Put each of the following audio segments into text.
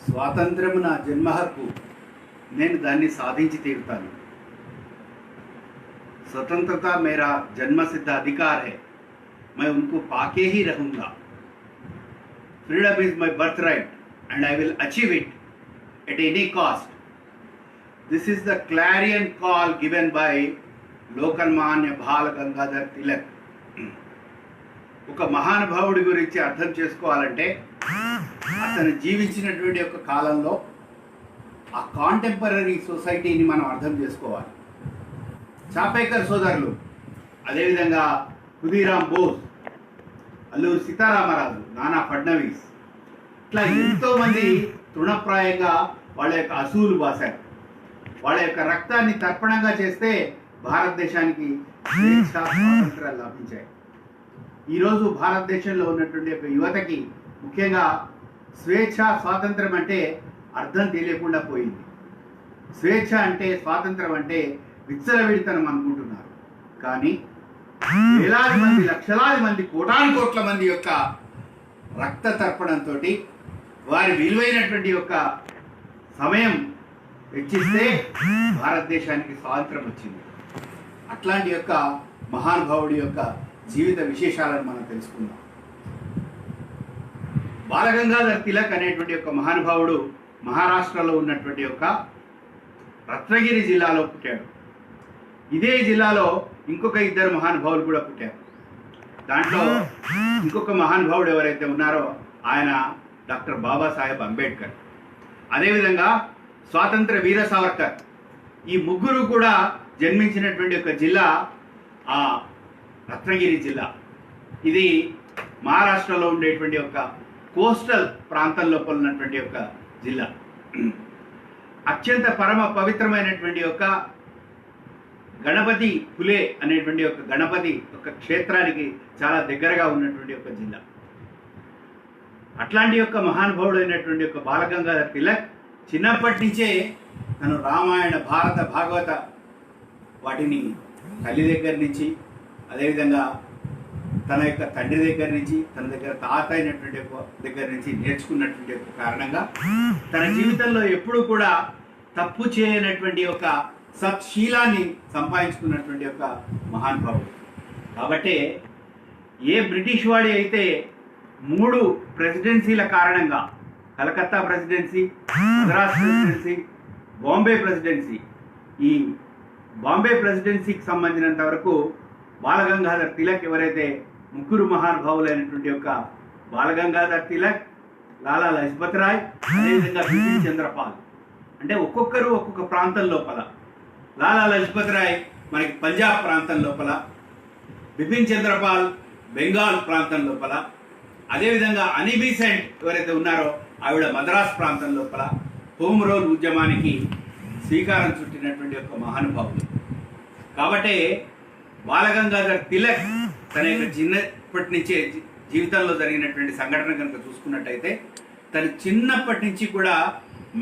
స్వాతంత్ర్యం నా జన్మ హక్కు, నేను దాన్ని సాధించి తీరుతాను. स्वतंत्रता मेरा जन्मसिद्ध अधिकार है, मैं उनको पाके ही रहूँगा. Freedom is my birthright and I will achieve it at any cost. This is the clarion call given by Lokmanya బాల గంగాధర్ తిలక్. ఒక మహానుభావుడి గురించి అర్థం చేసుకోవాలంటే అతను జీవించినటువంటి ఒక కాలంలో ఆ కాంటెంపరీ సొసైటీని మనం అర్థం చేసుకోవాలి. చాపేకర్ సోదరులు, అదేవిధంగా ఖుదీరామ్ బోస్, అల్లూరి సీతారామరాజు, నానా ఫడ్నవీస్, ఇట్లా ఎంతోమంది తృణప్రాయంగా వాళ్ళ యొక్క అసూలు బాసారు. వాళ్ళ యొక్క రక్తాన్ని తర్పణంగా చేస్తే భారతదేశానికి స్వేచ్ఛ స్వాతంత్రాలు లభించాయి. ఈరోజు భారతదేశంలో ఉన్నటువంటి యొక్క యువతకి ముఖ్యంగా స్వేచ్ఛ స్వాతంత్రం అంటే అర్థం తెలియకుండా పోయింది. స్వేచ్ఛ అంటే, స్వాతంత్రం అంటే విచ్చలవిడితనం అనుకుంటున్నారు. కానీ వేలాది మంది, లక్షలాది మంది, కోటాను కోట్ల మంది యొక్క రక్త తర్పణంతో వారి విలువైనటువంటి యొక్క సమయం వెచ్చిస్తే భారతదేశానికి స్వాతంత్రం వచ్చింది. అట్లాంటి యొక్క మహానుభావుడి యొక్క జీవిత విశేషాలను మనం తెలుసుకుందాం. బాలగంగాధర్ తిలక్ అనేటువంటి ఒక మహానుభావుడు మహారాష్ట్రలో ఉన్నటువంటి యొక్క రత్నగిరి జిల్లాలో పుట్టాడు. ఇదే జిల్లాలో ఇంకొక ఇద్దరు మహానుభావులు కూడా పుట్టారు. దాంట్లో ఇంకొక మహానుభావుడు ఎవరైతే ఉన్నారో ఆయన డాక్టర్ బాబాసాహెబ్ అంబేద్కర్, అదేవిధంగా స్వాతంత్ర వీర సావర్కర్. ఈ ముగ్గురు కూడా జన్మించినటువంటి ఒక జిల్లా ఆ రత్నగిరి జిల్లా. ఇది మహారాష్ట్రలో ఉండేటువంటి ఒక కోస్టల్ ప్రాంతం లోపల ఉన్నటువంటి ఒక జిల్లా. అత్యంత పరమ పవిత్రమైనటువంటి ఒక గణపతి పులే అనేటువంటి ఒక గణపతి ఒక క్షేత్రానికి చాలా దగ్గరగా ఉన్నటువంటి ఒక జిల్లా. అట్లాంటి యొక్క మహానుభావుడు అయినటువంటి ఒక బాలగంగాధర్ తిలక్ చిన్నప్పటి నుంచే తను రామాయణ, భారత, భాగవత వాటిని తల్లి దగ్గర నుంచి, అదేవిధంగా తన యొక్క తండ్రి దగ్గర నుంచి, తన దగ్గర తాత అయినటువంటి దగ్గర నుంచి నేర్చుకున్నటువంటి ఒక కారణంగా తన జీవితంలో ఎప్పుడూ కూడా తప్పు చేయనటువంటి ఒక సత్శీలాన్ని సంపాదించుకున్నటువంటి ఒక మహానుభావుడు. కాబట్టి ఏ బ్రిటిష్ వాడి అయితే 3 ప్రెసిడెన్సీల కారణంగా, Calcutta presidency, Madras presidency, Bombay presidency, ఈ బాంబే ప్రెసిడెన్సీకి సంబంధించినంత వరకు బాలగంగాధర్ తిలక్ ఎవరైతే ముగ్గురు మహానుభావులైనటువంటి యొక్క బాలగంగాధర్ తిలక్, లాలా లజపత్ రాయ్, అదేవిధంగా బిపిన్ చంద్రపాల్, అంటే ఒక్కొక్కరు ఒక్కొక్క ప్రాంతం లోపల. లాలా లజపత్ రాయ్ మనకి పంజాబ్ ప్రాంతం లోపల, బిపిన్ చంద్రపాల్ బెంగాల్ ప్రాంతం లోపల, అదేవిధంగా అనీ బీసెంట్ ఎవరైతే ఉన్నారో ఆవిడ మద్రాస్ ప్రాంతం లోపల హోమ్ రూల్ ఉద్యమానికి శ్రీకారం చుట్టినటువంటి ఒక మహానుభావులు. కాబట్టి బాలగంగాధర్ తిలక్ తన యొక్క చిన్నప్పటి నుంచే జీవితంలో జరిగినటువంటి సంఘటన కనుక చూసుకున్నట్టయితే తను చిన్నప్పటి నుంచి కూడా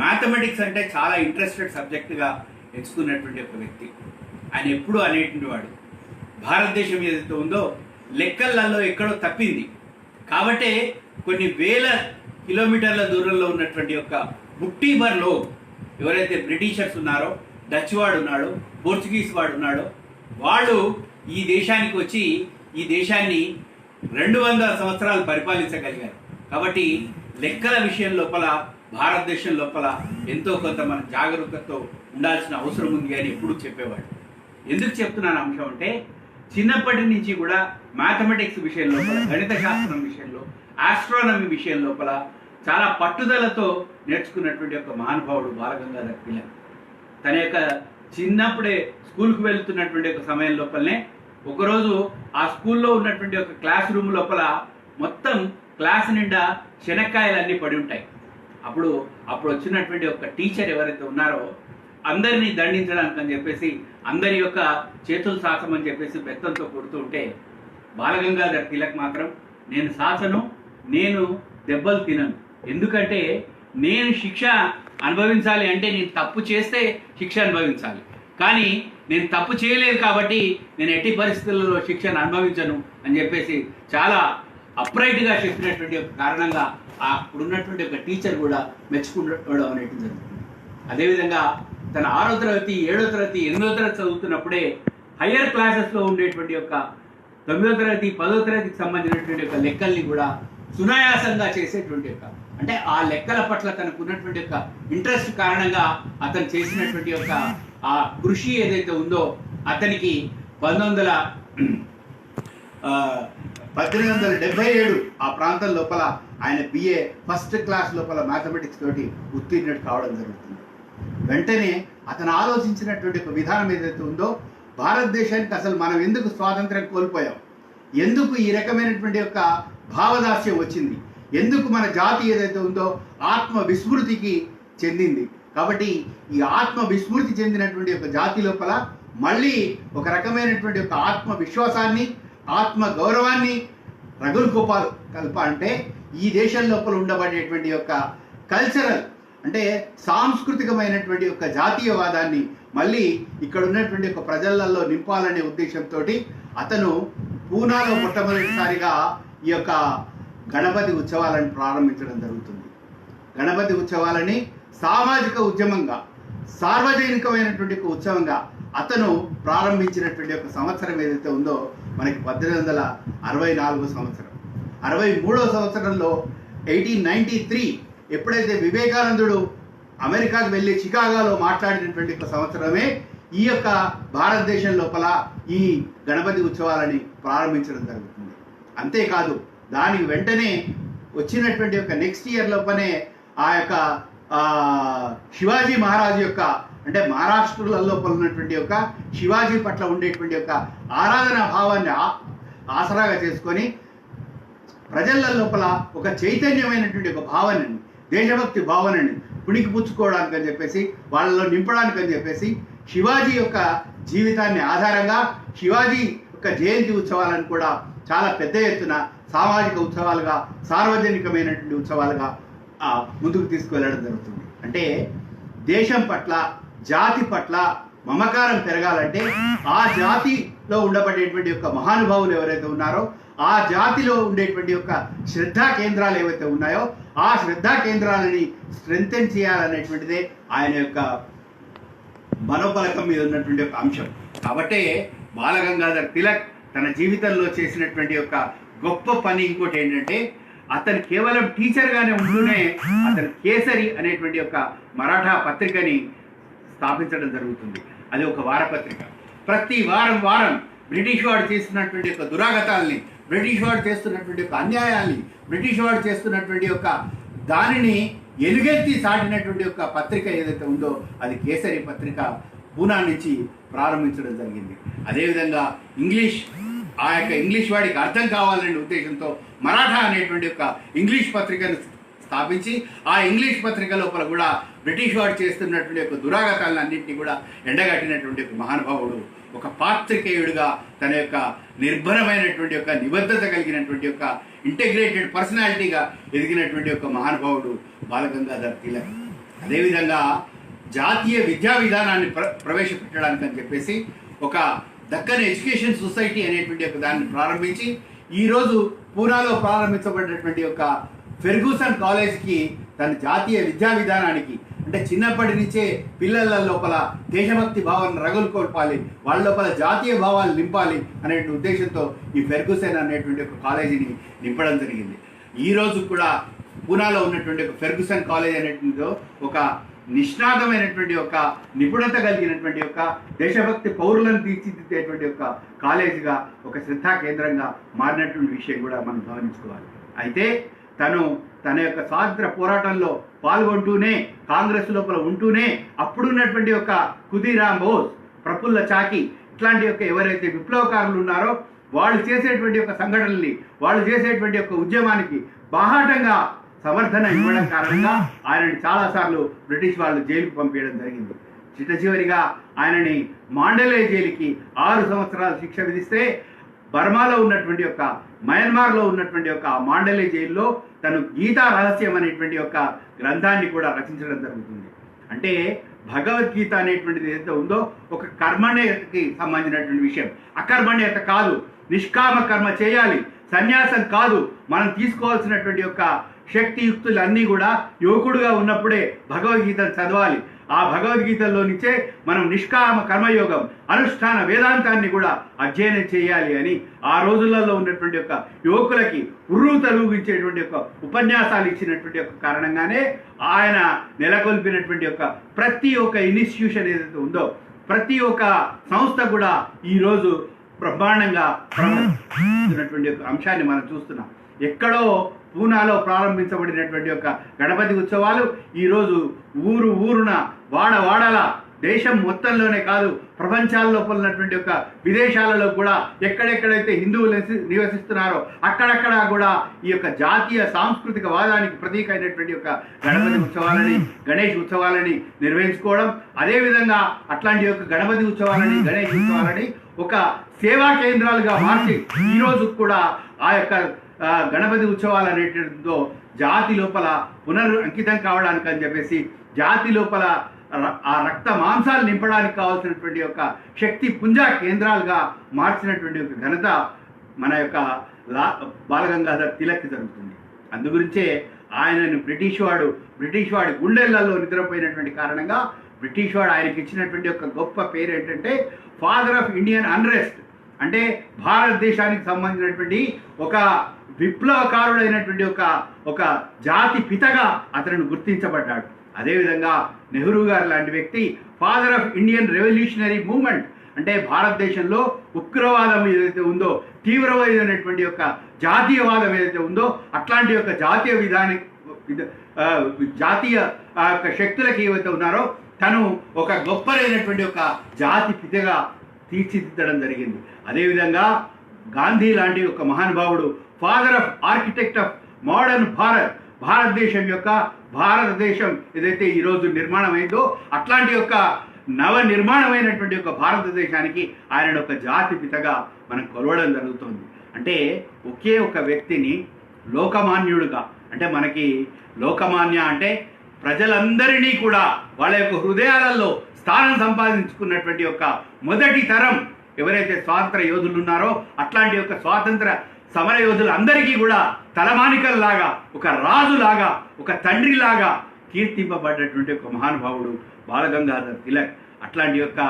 మ్యాథమెటిక్స్ అంటే చాలా ఇంట్రెస్టెడ్ సబ్జెక్టుగా ఎంచుకున్నటువంటి ఒక వ్యక్తి. ఆయన ఎప్పుడూ అనేటువంటి వాడు, భారతదేశం ఏదైతే ఉందో లెక్కలలో ఎక్కడో తప్పింది. కాబట్టి కొన్ని వేల కిలోమీటర్ల దూరంలో ఉన్నటువంటి యొక్క బుట్టీబర్లో ఎవరైతే బ్రిటిషర్స్ ఉన్నారో, డచ్ వాడు ఉన్నాడో, పోర్చుగీస్ వాడు ఉన్నాడో, వాళ్ళు ఈ దేశానికి వచ్చి ఈ దేశాన్ని 200 సంవత్సరాలు పరిపాలించగలిగారు. కాబట్టి లెక్కల విషయం లోపల భారతదేశం లోపల ఎంతో కొంత మన జాగరూకతతో ఉండాల్సిన అవసరం ఉంది అని ఎప్పుడు చెప్పేవాడు. ఎందుకు చెప్తున్నాను అంశం అంటే, చిన్నప్పటి నుంచి కూడా మ్యాథమెటిక్స్ విషయం లోపల, గణిత శాస్త్రం విషయంలో, ఆస్ట్రానమీ విషయం లోపల చాలా పట్టుదలతో నేర్చుకున్నటువంటి ఒక మహానుభావుడు బాలగంగాధర్ తిలక్. తన యొక్క చిన్నప్పుడే స్కూల్కి వెళ్తున్నటువంటి ఒక సమయం లోపలనే ఒకరోజు ఆ స్కూల్లో ఉన్నటువంటి ఒక క్లాస్ రూమ్ లోపల మొత్తం క్లాస్ నిండా శనక్కాయలన్నీ పడి ఉంటాయి. అప్పుడు వచ్చినటువంటి ఒక టీచర్ ఎవరైతే ఉన్నారో అందరినీ దండించడానికి అని చెప్పేసి అందరి యొక్క చేతులు సాచమని చెప్పేసి బెత్తంతో కొడుతూ ఉంటే బాలగంగాధర్ తిలక్ మాత్రం నేను సాచను, నేను దెబ్బలు తినను, ఎందుకంటే నేను శిక్ష అనుభవించాలి అంటే నేను తప్పు చేస్తే శిక్ష అనుభవించాలి, కానీ నేను తప్పు చేయలేదు కాబట్టి నేను ఎట్టి పరిస్థితుల్లో శిక్షను అనుభవించను అని చెప్పేసి చాలా అప్రైట్గా చెప్పినటువంటి ఒక కారణంగా అప్పుడున్నటువంటి ఒక టీచర్ కూడా మెచ్చుకోవడం అనేటువంటి జరుగుతుంది. అదేవిధంగా తన 6వ తరగతి 7వ తరగతి 8వ తరగతి చదువుతున్నప్పుడే హయ్యర్ క్లాసెస్లో ఉండేటువంటి యొక్క 9వ తరగతి 10వ తరగతికి సంబంధించినటువంటి యొక్క లెక్కల్ని కూడా సునాయాసంగా చేసేటువంటి యొక్క అంటే ఆ లెక్కల పట్ల తనకు ఉన్నటువంటి యొక్క ఇంట్రెస్ట్ కారణంగా అతను చేసినటువంటి యొక్క ఆ కృషి ఏదైతే ఉందో అతనికి 1877 ఆ ప్రాంతం లోపల ఆయన BA ఫస్ట్ క్లాస్ లోపల మ్యాథమెటిక్స్ తోటి ఉత్తీర్ణుడు కావడం జరుగుతుంది. వెంటనే అతను ఆలోచించినటువంటి ఒక విధానం ఏదైతే ఉందో భారతదేశానికి అసలు మనం ఎందుకు స్వాతంత్రం కోల్పోయాం, ఎందుకు ఈ రకమైనటువంటి యొక్క భావదాస్యం వచ్చింది, ఎందుకు మన జాతి ఏదైతే ఉందో ఆత్మ విస్మృతికి చెందింది. కాబట్టి ఈ ఆత్మ విస్మృతి చెందినటువంటి ఒక జాతి లోపల మళ్ళీ ఒక రకమైనటువంటి ఒక ఆత్మ విశ్వాసాన్ని ఆత్మ గౌరవాన్ని కల్పాలంటే ఈ దేశం లోపల ఉండబడేటువంటి యొక్క కల్చరల్ అంటే సాంస్కృతికమైనటువంటి యొక్క జాతీయవాదాన్ని మళ్ళీ ఇక్కడ ఉన్నటువంటి ఒక ప్రజలలో నింపాలనే ఉద్దేశంతో అతను పూనాలో మొట్టమొదటిసారిగా ఈ యొక్క గణపతి ఉత్సవాలను ప్రారంభించడం జరుగుతుంది. గణపతి ఉత్సవాలని సామాజిక ఉద్యమంగా సార్వజనికమైనటువంటి ఒక ఉత్సవంగా అతను ప్రారంభించినటువంటి ఒక సంవత్సరం ఏదైతే ఉందో మనకి 1864 సంవత్సరం. 63వ సంవత్సరంలో 1893 ఎప్పుడైతే వివేకానందుడు అమెరికాకు వెళ్ళి చికాగోలో మాట్లాడినటువంటి ఒక సంవత్సరమే ఈ యొక్క భారతదేశం లోపల ఈ గణపతి ఉత్సవాలని ప్రారంభించడం జరుగుతుంది. అంతేకాదు దానికి వెంటనే వచ్చినటువంటి యొక్క నెక్స్ట్ ఇయర్ లోపనే ఆ యొక్క శివాజీ మహారాజు యొక్క అంటే మహారాష్ట్రలో లోపల ఉన్నటువంటి యొక్క శివాజీ పట్ల ఉండేటువంటి యొక్క ఆరాధనా భావాన్ని ఆసరాగా చేసుకొని ప్రజల లోపల ఒక చైతన్యమైనటువంటి ఒక భావనని దేశభక్తి భావనని పుణికిపుచ్చుకోవడానికి అని చెప్పేసి వాళ్ళలో నింపడానికి అని చెప్పేసి శివాజీ యొక్క జీవితాన్ని ఆధారంగా శివాజీ యొక్క జయంతి ఉత్సవాలను కూడా చాలా పెద్ద ఎత్తున సామాజిక ఉత్సవాలుగా సార్వజనికమైనటువంటి ఉత్సవాలుగా ముందుకు తీసుకువెళ్ళడం జరుగుతుంది. అంటే దేశం పట్ల జాతి పట్ల మమకారం పెరగాలంటే ఆ జాతిలో ఉండబడేటువంటి యొక్క మహానుభావులు ఎవరైతే ఉన్నారో ఆ జాతిలో ఉండేటువంటి యొక్క శ్రద్ధా కేంద్రాలు ఏవైతే ఉన్నాయో ఆ శ్రద్ధా కేంద్రాలని స్ట్రెంథెన్ చేయాలనేటువంటిదే ఆయన యొక్క మనోబలకం మీద ఉన్నటువంటి ఒక అంశం. కాబట్టే బాలగంగాధర్ తిలక్ తన జీవితంలో చేసినటువంటి యొక్క గొప్ప పని ఇంకోటి ఏంటంటే అతను కేవలం టీచర్గానే ఉంటూనే అతను కేసరి అనేటువంటి ఒక మరాఠా పత్రికని స్థాపించడం జరుగుతుంది. అది ఒక వారపత్రిక. ప్రతి వారం బ్రిటిష్ వాడు చేస్తున్నటువంటి యొక్క దురాగతాల్ని, బ్రిటిష్ వాడు చేస్తున్నటువంటి యొక్క అన్యాయాల్ని, బ్రిటిష్ వాడు చేస్తున్నటువంటి యొక్క దానిని ఎలుగెత్తి సాటినటువంటి యొక్క పత్రిక ఏదైతే ఉందో అది కేసరి పత్రిక పూనా నుంచి ప్రారంభించడం జరిగింది. అదేవిధంగా ఆ యొక్క ఇంగ్లీష్ వాడికి అర్థం కావాలనే ఉద్దేశంతో మరాఠా అనేటువంటి యొక్క ఇంగ్లీష్ పత్రికను స్థాపించి ఆ ఇంగ్లీష్ పత్రిక లోపల కూడా బ్రిటిష్ వాడు చేస్తున్నటువంటి యొక్క దురాగతాలను అన్నింటినీ కూడా ఎండగట్టినటువంటి ఒక మహానుభావుడు, ఒక పాత్రికేయుడుగా తన యొక్క నిర్భరమైనటువంటి యొక్క నిబద్ధత కలిగినటువంటి యొక్క ఇంటెగ్రేటెడ్ పర్సనాలిటీగా ఎదిగినటువంటి ఒక మహానుభావుడు బాలగంగాధర్ తిలక్. అదేవిధంగా జాతీయ విద్యా విధానాన్ని ప్రవేశపెట్టడానికి అని చెప్పేసి ఒక దక్కన్ ఎడ్యుకేషన్ సొసైటీ అనేటువంటి ఒక దాన్ని ప్రారంభించి ఈరోజు పూనాలో ప్రారంభించబడినటువంటి ఒక ఫెర్గూసన్ కాలేజ్కి తన జాతీయ విద్యా విధానానికి అంటే చిన్నప్పటి నుంచే పిల్లల లోపల దేశభక్తి భావాన్ని రగులుకొల్పాలి, వాళ్ళ లోపల జాతీయ భావాలు నింపాలి అనే ఉద్దేశంతో ఈ ఫెర్గూసన్ అనేటువంటి ఒక కాలేజీని నింపడం జరిగింది. ఈరోజు కూడా పూనాలో ఉన్నటువంటి ఒక ఫెర్గూసన్ కాలేజ్ అనేటువంటిదో ఒక నిష్ణాతమైనటువంటి ఒక నిపుణత కలిగినటువంటి యొక్క దేశభక్తి పౌరులను తీర్చిదిద్దేటువంటి ఒక కాలేజీగా ఒక శ్రద్ధా కేంద్రంగా మారినటువంటి విషయం కూడా మనం గమనించుకోవాలి. అయితే తన యొక్క స్వాతంత్ర పోరాటంలో పాల్గొంటూనే కాంగ్రెస్ లోపల ఉంటూనే అప్పుడున్నటువంటి యొక్క ఖుదీరామ్ బోస్, ప్రఫుల్ల చాకి ఇట్లాంటి యొక్క ఎవరైతే విప్లవకారులు ఉన్నారో వాళ్ళు చేసేటువంటి యొక్క సంఘటనల్ని, వాళ్ళు చేసేటువంటి యొక్క ఉద్యమానికి బాహాటంగా సమర్థన ఇవ్వడం కారణంగా ఆయనని చాలాసార్లు బ్రిటిష్ వాళ్ళు జైలుకు పంపించడం జరిగింది. చిట్టచివరిగా ఆయనని మాండలే జైలుకి 6 సంవత్సరాలు శిక్ష విధిస్తే బర్మాలో ఉన్నటువంటి యొక్క మయన్మార్లో ఉన్నటువంటి యొక్క మాండలే జైల్లో తను గీతా రహస్యం అనేటువంటి యొక్క గ్రంథాన్ని కూడా రచించడం జరుగుతుంది. అంటే భగవద్గీత అనేటువంటిది ఏదైతే ఉందో ఒక కర్మణ్యతకి సంబంధించినటువంటి విషయం, అకర్మణ్యత కాదు, నిష్కామ కర్మ చేయాలి, సన్యాసం కాదు. మనం తీసుకోవాల్సినటువంటి యొక్క శక్తియుక్తులన్నీ కూడా యువకుడుగా ఉన్నప్పుడే భగవద్గీతను చదవాలి. ఆ భగవద్గీతలో నుంచే మనం నిష్కామ కర్మయోగం, అనుష్ఠాన వేదాంతాన్ని కూడా అధ్యయనం చేయాలి అని ఆ రోజులలో ఉన్నటువంటి యొక్క యువకులకి ఉర్రు తలూగించేటువంటి యొక్క ఉపన్యాసాలు ఇచ్చినటువంటి యొక్క కారణంగానే ఆయన నెలకొల్పినటువంటి యొక్క ప్రతి ఒక్క ఇన్స్టిట్యూషన్ ఏదైతే ఉందో, ప్రతి ఒక్క సంస్థ కూడా ఈరోజు బ్రహ్మాండంగా ప్రవర్తిస్తున్నటువంటి యొక్క అంశాన్ని మనం చూస్తున్నాం. ఎక్కడో పూనాలో ప్రారంభించబడినటువంటి యొక్క గణపతి ఉత్సవాలు ఈరోజు ఊరున వాడల దేశం మొత్తంలోనే కాదు, ప్రపంచాల్లో ఉన్నటువంటి యొక్క విదేశాలలో కూడా ఎక్కడెక్కడైతే హిందువులు నివసిస్తున్నారో అక్కడక్కడ కూడా ఈ యొక్క జాతీయ సాంస్కృతిక వాదానికి ప్రతీక అయినటువంటి యొక్క గణపతి ఉత్సవాలని, గణేష్ ఉత్సవాలని నిర్వహించుకోవడం, అదేవిధంగా అట్లాంటి యొక్క గణపతి ఉత్సవాలని, గణేష్ ఉత్సవాలని ఒక సేవా కేంద్రాలుగా మార్చి ఈరోజు కూడా ఆ యొక్క గణపతి ఉత్సవాలు అనేటితో జాతి లోపల అంకితం కావడానికి అని చెప్పేసి జాతి లోపల ఆ రక్త మాంసాలు నింపడానికి కావాల్సినటువంటి యొక్క శక్తి పుంజా కేంద్రాలుగా మార్చినటువంటి ఒక ఘనత మన యొక్క బాలగంగాధర్ తిలక్ జరుగుతుంది. అందుగురించే ఆయనను బ్రిటిష్ వాడి గుండెళ్లలో నిద్రపోయినటువంటి కారణంగా బ్రిటిష్ వాడు ఆయనకి ఇచ్చినటువంటి యొక్క గొప్ప పేరు ఏంటంటే ఫాదర్ ఆఫ్ ఇండియన్ అన్రెస్ట్. అంటే భారతదేశానికి సంబంధించినటువంటి ఒక విప్లవకారుడైనటువంటి ఒక జాతి పితగా అతను గుర్తించబడ్డాడు. అదేవిధంగా నెహ్రూ గారు లాంటి వ్యక్తి father of Indian revolutionary movement. అంటే భారతదేశంలో ఉగ్రవాదం ఏదైతే ఉందో, తీవ్రమైనటువంటి యొక్క జాతీయవాదం ఏదైతే ఉందో అట్లాంటి యొక్క జాతీయ శక్తులకి ఏవైతే ఉన్నారో తను ఒక గొప్పదైనటువంటి ఒక జాతి పితగా తీర్చిదిద్దడం జరిగింది. అదేవిధంగా గాంధీ లాంటి ఒక మహానుభావుడు father of architect of modern భారతదేశం ఏదైతే ఈరోజు నిర్మాణమైందో అట్లాంటి యొక్క నవ నిర్మాణమైనటువంటి ఒక భారతదేశానికి ఆయన ఒక జాతి పితగా మనం కొలవడం జరుగుతుంది. అంటే ఒకే ఒక వ్యక్తిని లోకమాన్యుడుగా, అంటే మనకి లోకమాన్య అంటే ప్రజలందరినీ కూడా వాళ్ళ యొక్క హృదయాలలో స్థానం సంపాదించుకున్నటువంటి యొక్క మొదటి తరం ఎవరైతే స్వాతంత్ర యోధులు ఉన్నారో అట్లాంటి యొక్క స్వాతంత్ర సమర యోధులందరికీ కూడా తలమానికల్లాగా, ఒక రాజులాగా, ఒక తండ్రిలాగా కీర్తింపబడ్డటువంటి ఒక మహానుభావుడు బాలగంగాధర్ తిలక్. అట్లాంటి యొక్క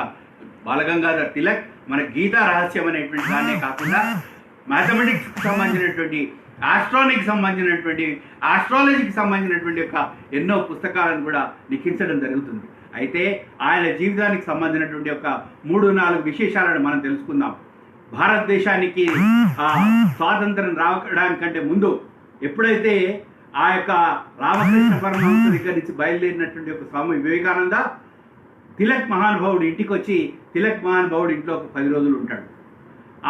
బాలగంగాధర్ తిలక్ మన గీతా రహస్యం అనేటువంటి దాన్నే కాకుండా మ్యాథమెటిక్స్కి సంబంధించినటువంటి, ఆస్ట్రాలజీకి సంబంధించినటువంటి యొక్క ఎన్నో పుస్తకాలను కూడా లిఖించడం జరుగుతుంది. అయితే ఆయన జీవితానికి సంబంధించినటువంటి ఒక 3-4 విశేషాలను మనం తెలుసుకుందాం. భారతదేశానికి స్వాతంత్రం రావడానికంటే ముందు ఎప్పుడైతే ఆ యొక్క రామకృష్ణ పరమహంస దగ్గర నుంచి బయలుదేరినటువంటి ఒక స్వామి వివేకానంద తిలక్ మహానుభావుడు ఇంటికి వచ్చి తిలక్ మహానుభావుడు ఇంట్లో ఒక 10 రోజులు ఉంటాడు.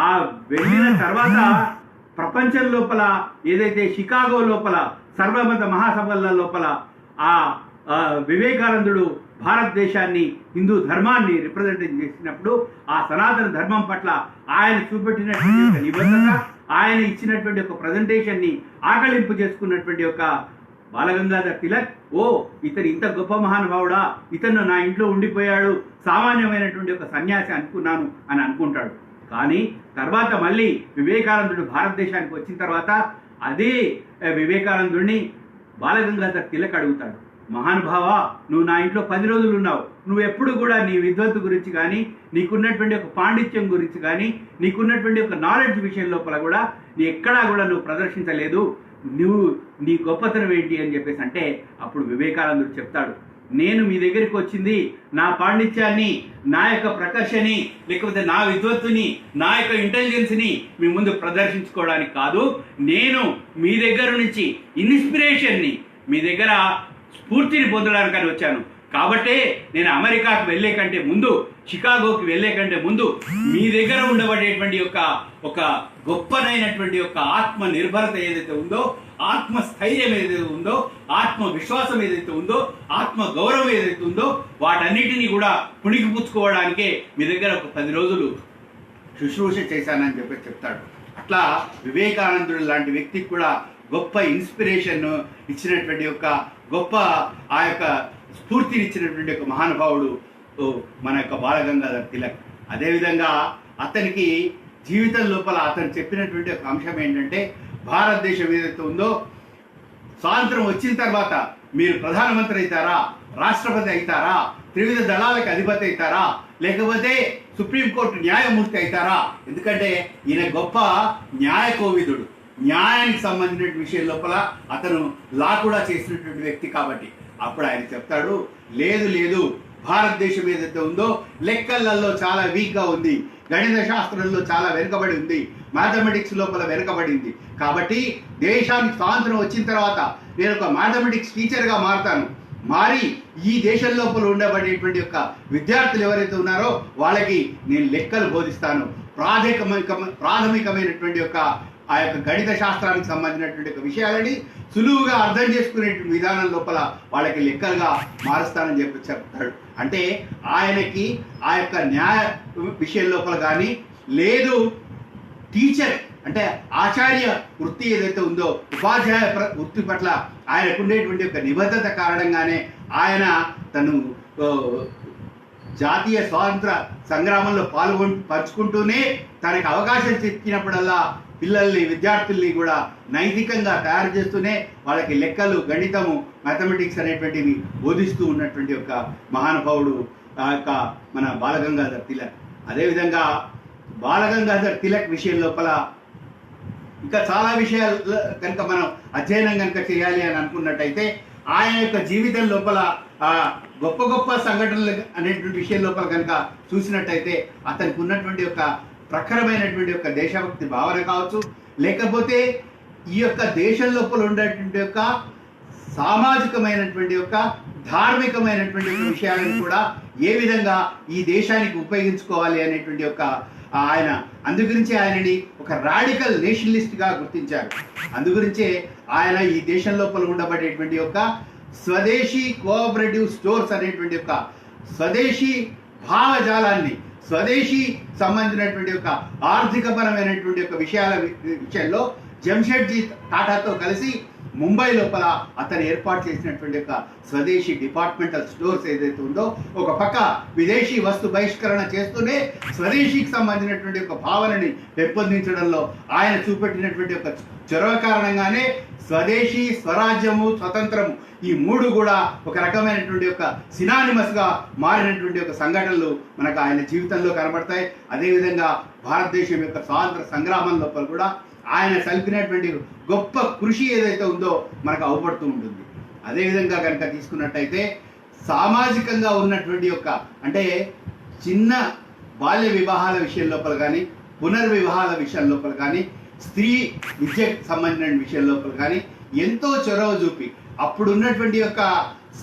ఆ వెళ్ళిన తర్వాత ప్రపంచం లోపల ఏదైతే షికాగో లోపల సర్వమత మహాసభల లోపల ఆ వివేకానందుడు భారతదేశాన్ని, హిందూ ధర్మాన్ని రిప్రజెంట్ చేసినప్పుడు ఆ సనాతన ధర్మం పట్ల ఆయన చూపెట్టినటువంటి నిబద్ధత, ఆయన ఇచ్చినటువంటి ఒక ప్రజెంటేషన్ని ఆకలింపు చేసుకున్నటువంటి ఒక బాలగంగాధర్ తిలక్, ఇతను ఇంత గొప్ప మహానుభావుడా, ఇతను నా ఇంట్లో ఉండిపోయాడు, సామాన్యమైనటువంటి ఒక సన్యాసి అనుకున్నాను అని అనుకుంటాడు. కానీ తర్వాత మళ్ళీ వివేకానందుడు భారతదేశానికి వచ్చిన తర్వాత అదే వివేకానందుడిని బాలగంగాధర్ తిలక్ అడుగుతాడు, మహానుభావ, నువ్వు నా ఇంట్లో 10 రోజులు ఉన్నావు, నువ్వు ఎప్పుడు కూడా నీ విద్వత్తు గురించి కానీ, నీకున్నటువంటి ఒక పాండిత్యం గురించి కానీ, నీకున్నటువంటి ఒక నాలెడ్జ్ విషయం లోపల కూడా ఎక్కడా కూడా నువ్వు ప్రదర్శించలేదు, నీ గొప్పతనం ఏంటి అని చెప్పేసి అంటే అప్పుడు వివేకానందుడు చెప్తాడు, నేను మీ దగ్గరికి వచ్చింది నా పాండిత్యాన్ని, నా యొక్క ప్రకర్షని, లేకపోతే నా విద్వత్తుని, నా యొక్క ఇంటెలిజెన్స్ని మీ ముందు ప్రదర్శించుకోవడానికి కాదు, నేను మీ దగ్గర నుంచి ఇన్స్పిరేషన్ని, మీ దగ్గర స్ఫూర్తిని పొందడానికని వచ్చాను. కాబట్టే నేను అమెరికాకు వెళ్ళే కంటే ముందు, షికాగోకి వెళ్ళే కంటే ముందు మీ దగ్గర ఉండబడేటువంటి ఒక గొప్పనైనటువంటి యొక్క ఆత్మ నిర్భరత ఏదైతే ఉందో, ఆత్మస్థైర్యం ఏదైతే ఉందో, ఆత్మ విశ్వాసం ఏదైతే ఉందో, ఆత్మ గౌరవం ఏదైతే ఉందో వాటన్నిటినీ కూడా పుణికిపుచ్చుకోవడానికే మీ దగ్గర ఒక 10 రోజులు శుశ్రూష చేశానని చెప్తాడు. అట్లా వివేకానందుడు లాంటి వ్యక్తికి కూడా గొప్ప ఇన్స్పిరేషన్ ఇచ్చినటువంటి యొక్క గొప్ప ఆ యొక్క స్ఫూర్తిని ఇచ్చినటువంటి ఒక మహానుభావుడు మన యొక్క బాలగంగాధర్ తిలక్. అదేవిధంగా అతనికి జీవితం లోపల అతను చెప్పినటువంటి ఒక అంశం ఏంటంటే, భారతదేశం ఏదైతే ఉందో స్వాతంత్రం వచ్చిన తర్వాత మీరు ప్రధానమంత్రి అవుతారా, రాష్ట్రపతి అవుతారా, త్రివిధ దళాలకు అధిపతి అవుతారా, లేకపోతే సుప్రీంకోర్టు న్యాయమూర్తి అవుతారా? ఎందుకంటే ఈయన గొప్ప న్యాయ కోవిదుడు, న్యాయానికి సంబంధించిన విషయం లోపల అతను లా కూడా చేసినటువంటి వ్యక్తి కాబట్టి అప్పుడు ఆయన చెప్తాడు, లేదు లేదు, భారతదేశం ఏదైతే ఉందో లెక్కలలో చాలా వీక్గా ఉంది, గణిత శాస్త్రంలో చాలా వెనుకబడి ఉంది, మ్యాథమెటిక్స్ లోపల వెనుకబడింది. కాబట్టి దేశానికి స్వాతంత్రం వచ్చిన తర్వాత నేను ఒక మ్యాథమెటిక్స్ టీచర్గా మారుతాను, మారి ఈ దేశం లోపల ఉండబడేటువంటి యొక్క విద్యార్థులు ఎవరైతే ఉన్నారో వాళ్ళకి నేను లెక్కలు బోధిస్తాను. ప్రాథమికమైనటువంటి యొక్క ఆ యొక్క గణిత శాస్త్రానికి సంబంధించినటువంటి ఒక విషయాలని సులువుగా అర్థం చేసుకునే విధానం లోపల వాళ్ళకి లెక్కలుగా మారుస్తానని చెప్తాడు. అంటే ఆయనకి ఆ యొక్క న్యాయ విషయం లోపల కానీ, లేదు టీచర్ అంటే ఆచార్య వృత్తి ఏదైతే ఉందో ఉపాధ్యాయ వృత్తి పట్ల ఆయనకు ఉండేటువంటి ఒక నిబద్ధత కారణంగానే ఆయన తను జాతీయ స్వాతంత్ర సంగ్రామంలో పంచుకుంటూనే తనకు అవకాశం చిక్కినప్పుడల్లా పిల్లల్ని, విద్యార్థుల్ని కూడా నైతికంగా తయారు చేస్తూనే వాళ్ళకి లెక్కలు, గణితము, మ్యాథమెటిక్స్ అనేటువంటివి బోధిస్తూ ఉన్నటువంటి ఒక మహానుభావుడు ఆ యొక్క మన బాలగంగాధర్ తిలక్. అదేవిధంగా బాలగంగాధర్ తిలక్ విషయం లోపల ఇంకా చాలా విషయాలు కనుక మనం అధ్యయనం కనుక చేయాలి అని అనుకున్నట్టయితే ఆయన యొక్క జీవితం లోపల గొప్ప గొప్ప సంఘటనలు అనేటువంటి విషయం లోపల కనుక చూసినట్టయితే అతనికి ఉన్నటువంటి యొక్క ప్రఖరమైనటువంటి యొక్క దేశభక్తి భావన కావచ్చు, లేకపోతే ఈ యొక్క దేశం లోపల ఉండేటువంటి యొక్క సామాజికమైనటువంటి యొక్క ధార్మికమైనటువంటి విషయాలను కూడా ఏ విధంగా ఈ దేశానికి ఉపయోగించుకోవాలి అనేటువంటి యొక్క ఆయన అందుగురించి ఆయనని ఒక రాడికల్ నేషనలిస్ట్గా గుర్తించారు. అందుగురించే ఆయన ఈ దేశం లోపల ఉండబడేటువంటి యొక్క స్వదేశీ కోఆపరేటివ్ స్టోర్స్ అనేటువంటి యొక్క స్వదేశీ భావజాలాన్ని, స్వదేశీ సంబంధించినటువంటి యొక్క ఆర్థికపరమైనటువంటి యొక్క విషయంలో జంషెడ్జీ టాటాతో కలిసి ముంబై లోపల అతను ఏర్పాటు చేసినటువంటి యొక్క స్వదేశీ డిపార్ట్మెంటల్ స్టోర్స్ ఏదైతే ఉందో ఒక పక్క విదేశీ వస్తు బహిష్కరణ చేస్తూనే స్వదేశీకి సంబంధించినటువంటి యొక్క భావనని పెంపొందించడంలో ఆయన చూపెట్టినటువంటి యొక్క చొరవ కారణంగానే స్వదేశీ, స్వరాజ్యము, స్వతంత్రము ఈ మూడు కూడా ఒక రకమైనటువంటి యొక్క సినానిమస్గా మారినటువంటి ఒక సంఘటనలు మనకు ఆయన జీవితంలో కనబడతాయి. అదేవిధంగా భారతదేశం యొక్క స్వాతంత్ర సంగ్రామం లోపల కూడా ఆయన సల్పినటువంటి గొప్ప కృషి ఏదైతే ఉందో మనకు అవపడుతూ ఉంటుంది. అదేవిధంగా కనుక తీసుకున్నట్టయితే సామాజికంగా ఉన్నటువంటి యొక్క అంటే చిన్న బాల్య వివాహాల విషయం లోపల కానీ, పునర్వివాహాల విషయం లోపల కానీ, స్త్రీ విద్యకు సంబంధించిన విషయం లోపల కానీ ఎంతో చొరవ చూపి అప్పుడు ఉన్నటువంటి యొక్క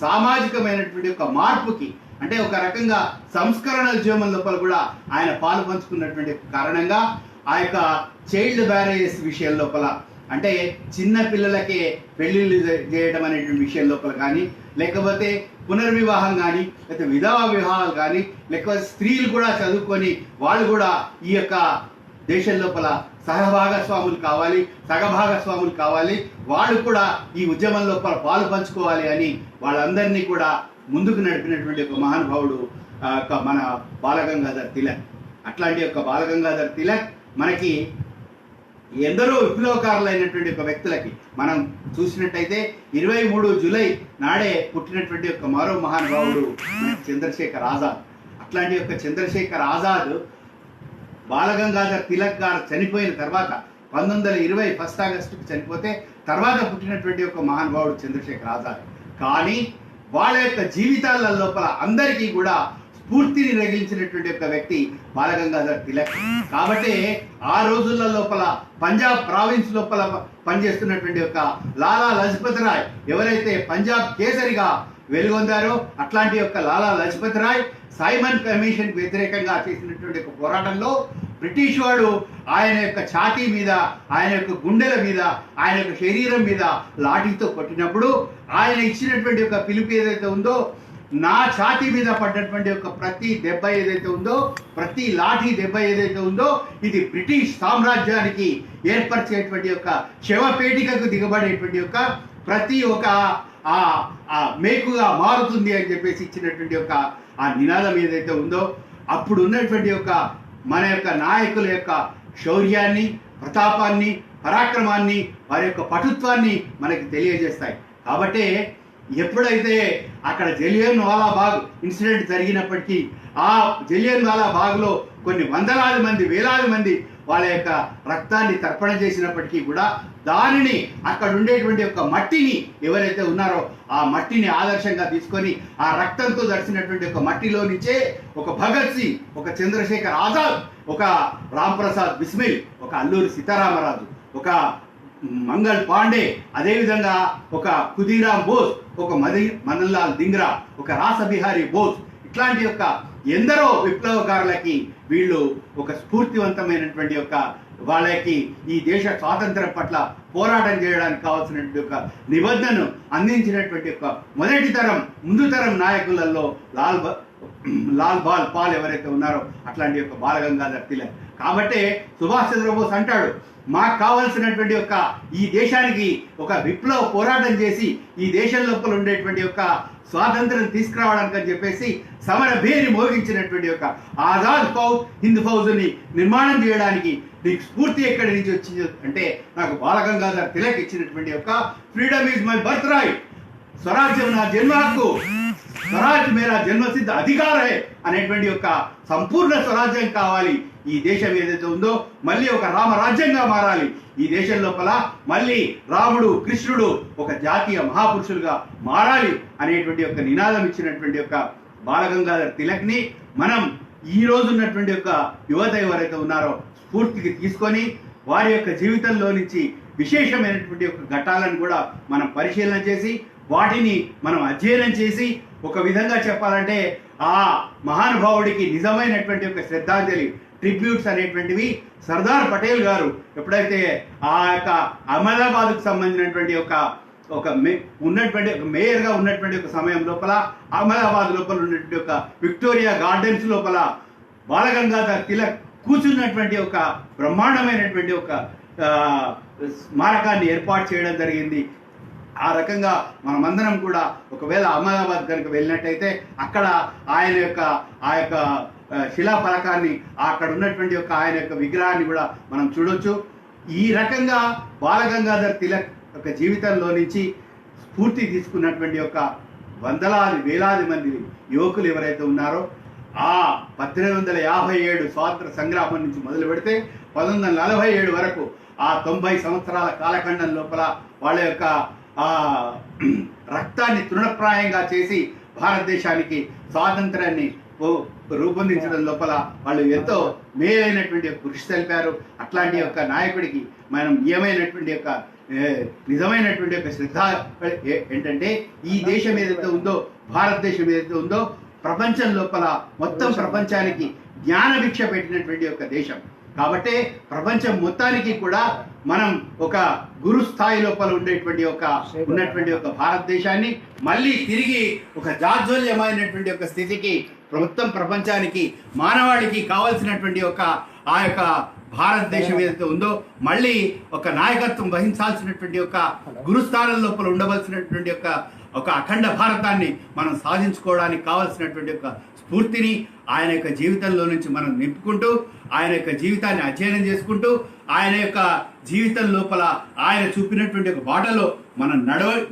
సామాజికమైనటువంటి యొక్క మార్పుకి అంటే ఒక రకంగా సంస్కరణ ఉద్యమం లోపల కూడా ఆయన పాలు పంచుకున్నటువంటి కారణంగా ఆ యొక్క చైల్డ్ మ్యారేజెస్ విషయం లోపల అంటే చిన్న పిల్లలకే పెళ్లిళ్ళు చేయడం అనేటువంటి విషయం లోపల కానీ, లేకపోతే పునర్వివాహం కానీ, లేకపోతే విధవా వివాహాలు కానీ, లేకపోతే స్త్రీలు కూడా చదువుకొని వాళ్ళు కూడా ఈ యొక్క దేశం లోపల సహభాగస్వాములు కావాలి, వాళ్ళు కూడా ఈ ఉద్యమం లోపల పాలు పంచుకోవాలి అని వాళ్ళందరినీ కూడా ముందుకు నడిపినటువంటి ఒక మహానుభావుడు మన బాలగంగాధర్ తిలక్. అట్లాంటి యొక్క బాలగంగాధర్ తిలక్ మనకి ఎందరో విప్లవకారులైనటువంటి ఒక వ్యక్తులకి మనం చూసినట్టయితే 23 జూలై నాడే పుట్టినటువంటి యొక్క మరో మహానుభావుడు చంద్రశేఖర్ ఆజాద్. అట్లాంటి యొక్క చంద్రశేఖర్ ఆజాద్ బాలగంగాధర్ తిలక్ గారు చనిపోయిన తర్వాత 1920 1 ఆగస్టుకి చనిపోతే తర్వాత పుట్టినటువంటి ఒక మహానుభావుడు చంద్రశేఖర్ ఆజాద్. కానీ వాళ్ళ యొక్క జీవితాల లోపల అందరికీ కూడా స్ఫూర్తిని రగిలించినటువంటి ఒక వ్యక్తి బాలగంగాధర్ తిలక్. కాబట్టి ఆ రోజుల లోపల పంజాబ్ ప్రావిన్స్ లోపల పనిచేస్తున్నటువంటి ఒక లాలా లజపత్ రాయ్ ఎవరైతే పంజాబ్ కేసరిగా వెలుగొందారో అట్లాంటి యొక్క లాలా లజపత్ రాయ్ సైమన్ కమిషన్ వ్యతిరేకంగా చేసినటువంటి ఒక పోరాటంలో బ్రిటిష్ వాడు ఆయన యొక్క ఛాతీ మీద, ఆయన యొక్క గుండెల మీద, ఆయన యొక్క శరీరం మీద లాఠీతో కొట్టినప్పుడు ఆయన ఇచ్చినటువంటి ఒక పిలుపు ఏదైతే ఉందో, నా ఛాతీ మీద పడ్డటువంటి యొక్క ప్రతి దెబ్బ ఏదైతే ఉందో, ప్రతి లాఠీ దెబ్బ ఏదైతే ఉందో ఇది బ్రిటిష్ సామ్రాజ్యానికి ఏర్పరిచేటువంటి యొక్క శవపేటికకు దిగబడేటువంటి యొక్క ప్రతి ఒక మేకుగా మారుతుంది అని చెప్పేసి ఇచ్చినటువంటి యొక్క ఆ నినాదం ఏదైతే ఉందో, అప్పుడు ఉన్నటువంటి యొక్క మన యొక్క నాయకుల యొక్క శౌర్యాన్ని, ప్రతాపాన్ని, పరాక్రమాన్ని, వారి యొక్క పటుత్వాన్ని మనకి తెలియజేస్తాయి. కాబట్టి ఎప్పుడైతే అక్కడ జలియన్ వాలా బాగ్ ఇన్సిడెంట్ జరిగినప్పటికీ ఆ జలియన్ వాలా బాగ్లో కొన్ని వందలాది మంది, వేలాది మంది వాళ్ళ యొక్క రక్తాన్ని తర్పణ చేసినప్పటికీ కూడా దానిని అక్కడ ఉండేటువంటి ఒక మట్టిని ఎవరైతే ఉన్నారో ఆ మట్టిని ఆదర్శంగా తీసుకొని ఆ రక్తంతో దర్శినటువంటి ఒక మట్టిలో నుంచే ఒక భగత్ సింగ్, ఒక చంద్రశేఖర్ ఆజాద్, ఒక రామ్ ప్రసాద్ బిస్మిల్, ఒక అల్లూరి సీతారామరాజు, ఒక మంగళ్ పాండే, అదేవిధంగా ఒక ఖుదీరామ్ బోస్, ఒక మదన్లాల్ దింగ్రా, ఒక రాసబిహారీ బోస్, ఇట్లాంటి యొక్క ఎందరో విప్లవకారులకి వీళ్ళు ఒక స్ఫూర్తివంతమైనటువంటి యొక్క వాళ్ళకి ఈ దేశ స్వాతంత్రం పట్ల పోరాటం చేయడానికి కావాల్సినటువంటి ఒక నిబంధనను అందించినటువంటి యొక్క మొదటి తరం, ముందు తరం నాయకులలో లాల్ బాల్ పాల్ ఎవరైతే ఉన్నారో అట్లాంటి యొక్క బాలగంగాధర్ తిలక్. కాబట్టి సుభాష్ చంద్రబోస్ అంటాడు, మాకు కావాల్సినటువంటి యొక్క ఈ దేశానికి ఒక విప్లవ పోరాటం చేసి ఈ దేశం లోపల ఉండేటువంటి యొక్క స్వాతంత్రం తీసుకురావడానికి అని చెప్పేసి సమర భేరి మోగించినటువంటి యొక్క ఆజాద్ ఫౌజ్, హింద్ ఫౌజ్ని నిర్మాణం చేయడానికి నీకు స్ఫూర్తి ఎక్కడి నుంచి వచ్చింది అంటే నాకు బాలగంగాధర్ తిలక్ ఇచ్చినటువంటి యొక్క freedom is my birth right, స్వరాజ్యం నా జన్మ హక్కు, స్వరాజ్ మేరా జన్మసిద్ధ అధికారే అనేటువంటి యొక్క సంపూర్ణ స్వరాజ్యం కావాలి. ఈ దేశం ఏదైతే ఉందో మళ్ళీ ఒక రామరాజ్యంగా మారాలి. ఈ దేశం లోపల మళ్ళీ రాముడు, కృష్ణుడు ఒక జాతీయ మహాపురుషులుగా మారాలి అనేటువంటి యొక్క నినాదం ఇచ్చినటువంటి యొక్క బాలగంగాధర్ తిలక్ని మనం ఈ రోజు ఉన్నటువంటి యొక్క యువత ఎవరైతే ఉన్నారో స్ఫూర్తికి తీసుకొని వారి యొక్క జీవితంలో నుంచి విశేషమైనటువంటి యొక్క ఘట్టాలను కూడా మనం పరిశీలన చేసి వాటిని మనం అధ్యయనం చేసి ఒక విధంగా చెప్పాలంటే ఆ మహానుభావుడికి నిజమైనటువంటి ఒక శ్రద్ధాంజలి ట్రిబ్యూట్స్ అనేటువంటివి సర్దార్ పటేల్ గారు ఎప్పుడైతే ఆ యొక్క అహ్మదాబాద్కు సంబంధించినటువంటి ఒక ఉన్నటువంటి ఒక మేయర్గా ఉన్నటువంటి ఒక సమయం లోపల అహ్మదాబాద్ లోపల ఉన్నటువంటి ఒక విక్టోరియా గార్డెన్స్ లోపల బాలగంగాధర్ తిలక్ కూర్చున్నటువంటి ఒక బ్రహ్మాండమైనటువంటి ఒక స్మారకాన్ని ఏర్పాటు చేయడం జరిగింది. ఆ రకంగా మనమందరం కూడా ఒకవేళ అహ్మదాబాద్ కనుక వెళ్ళినట్టయితే అక్కడ ఆయన యొక్క ఆ యొక్క శిలాఫలకాన్ని, అక్కడ ఉన్నటువంటి యొక్క ఆయన యొక్క విగ్రహాన్ని కూడా మనం చూడొచ్చు. ఈ రకంగా బాలగంగాధర్ తిలక్ యొక్క జీవితంలో నుంచి స్ఫూర్తి తీసుకున్నటువంటి యొక్క వందలాది వేలాది మంది యువకులు ఎవరైతే ఉన్నారో ఆ 1857 స్వాతంత్ర సంగ్రామం నుంచి మొదలు పెడితే 1947 వరకు ఆ 90 సంవత్సరాల కాలఖండం లోపల వాళ్ళ యొక్క రక్తాన్ని తృణప్రాయంగా చేసి భారతదేశానికి స్వాతంత్రాన్ని రూపొందించడం లోపల వాళ్ళు ఎంతో మేలైనటువంటి కృషి తెలిపారు. అట్లాంటి యొక్క నాయకుడికి మనం ఏమైనటువంటి యొక్క నిజమైనటువంటి యొక్క శ్రద్ధ ఏంటంటే ఈ దేశం ఏదైతే ఉందో, భారతదేశం ఏదైతే ఉందో ప్రపంచం లోపల మొత్తం ప్రపంచానికి జ్ఞానభిక్ష పెట్టినటువంటి యొక్క దేశం. కాబట్టి ప్రపంచం మొత్తానికి కూడా మనం ఒక గురు స్థాయి లోపల ఉన్నటువంటి ఒక భారతదేశాన్ని మళ్ళీ తిరిగి ఒక జాజ్వల్యమైనటువంటి ఒక స్థితికి మొత్తం ప్రపంచానికి మానవాళికి కావాల్సినటువంటి ఆ యొక్క భారతదేశం ఏదైతే ఉందో మళ్ళీ ఒక నాయకత్వం వహించాల్సినటువంటి ఒక గురుస్థానం లోపల ఉండవలసినటువంటి ఒక అఖండ భారతాన్ని మనం సాధించుకోవడానికి కావాల్సినటువంటి ఒక స్ఫూర్తిని ఆయన యొక్క జీవితంలో నుంచి మనం నింపుకుంటూ ఆయన యొక్క జీవితాన్ని అధ్యయనం చేసుకుంటూ ఆయన యొక్క జీవితం లోపల ఆయన చూపినటువంటి ఒక బాటలో మనం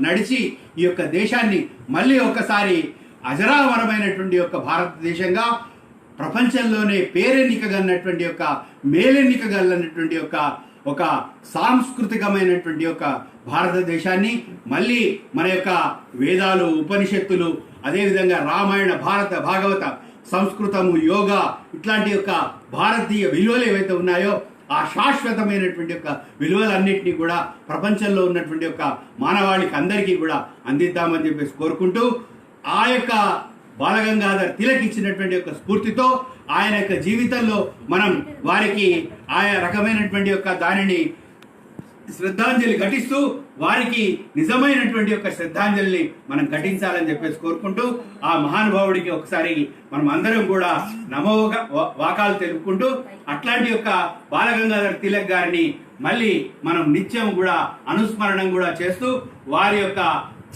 నడిచి ఈ యొక్క దేశాన్ని మళ్ళీ ఒకసారి అజరామరమైనటువంటి యొక్క భారతదేశంగా ప్రపంచంలోనే పేరెన్నికగలిగినటువంటి యొక్క మేలెన్నికగలిగినటువంటి ఒక సాంస్కృతికమైనటువంటి యొక్క భారతదేశాన్ని మళ్ళీ మన యొక్క వేదాలు, ఉపనిషత్తులు, అదేవిధంగా రామాయణ, భారత, భాగవత, సంస్కృతము, యోగా ఇట్లాంటి యొక్క భారతీయ విలువలు ఏవైతే ఉన్నాయో ఆ శాశ్వతమైనటువంటి యొక్క విలువలన్నింటినీ కూడా ప్రపంచంలో ఉన్నటువంటి యొక్క మానవాళికి అందరికీ కూడా అందిద్దామని చెప్పేసి కోరుకుంటూ ఆ యొక్క బాలగంగాధర్ తిలక్ ఇచ్చినటువంటి యొక్క స్ఫూర్తితో ఆయన యొక్క జీవితంలో మనం వారికి ఆయా రకమైనటువంటి యొక్క దానిని శ్రద్ధాంజలి ఘటిస్తూ వారికి నిజమైనటువంటి యొక్క శ్రద్ధాంజలిని మనం ఘటించాలని చెప్పేసి కోరుకుంటూ ఆ మహానుభావుడికి ఒకసారి మనం అందరం కూడా నమో వాకాలు తెలుపుకుంటూ అట్లాంటి యొక్క బాలగంగాధర్ తిలక్ గారిని మళ్ళీ మనం నిత్యం కూడా అనుస్మరణం కూడా చేస్తూ వారి యొక్క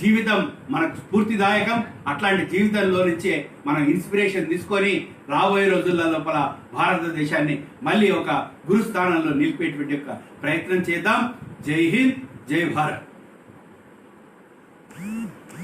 జీవితం మనకు స్ఫూర్తిదాయకం. అట్లాంటి జీవితంలో నుంచే మనం ఇన్స్పిరేషన్ తీసుకొని రాబోయే రోజుల లోపల భారతదేశాన్ని మళ్ళీ ఒక గురుస్థానంలో నిలిపేటువంటి ప్రయత్నం చేద్దాం. జై హింద్, జై భారత్.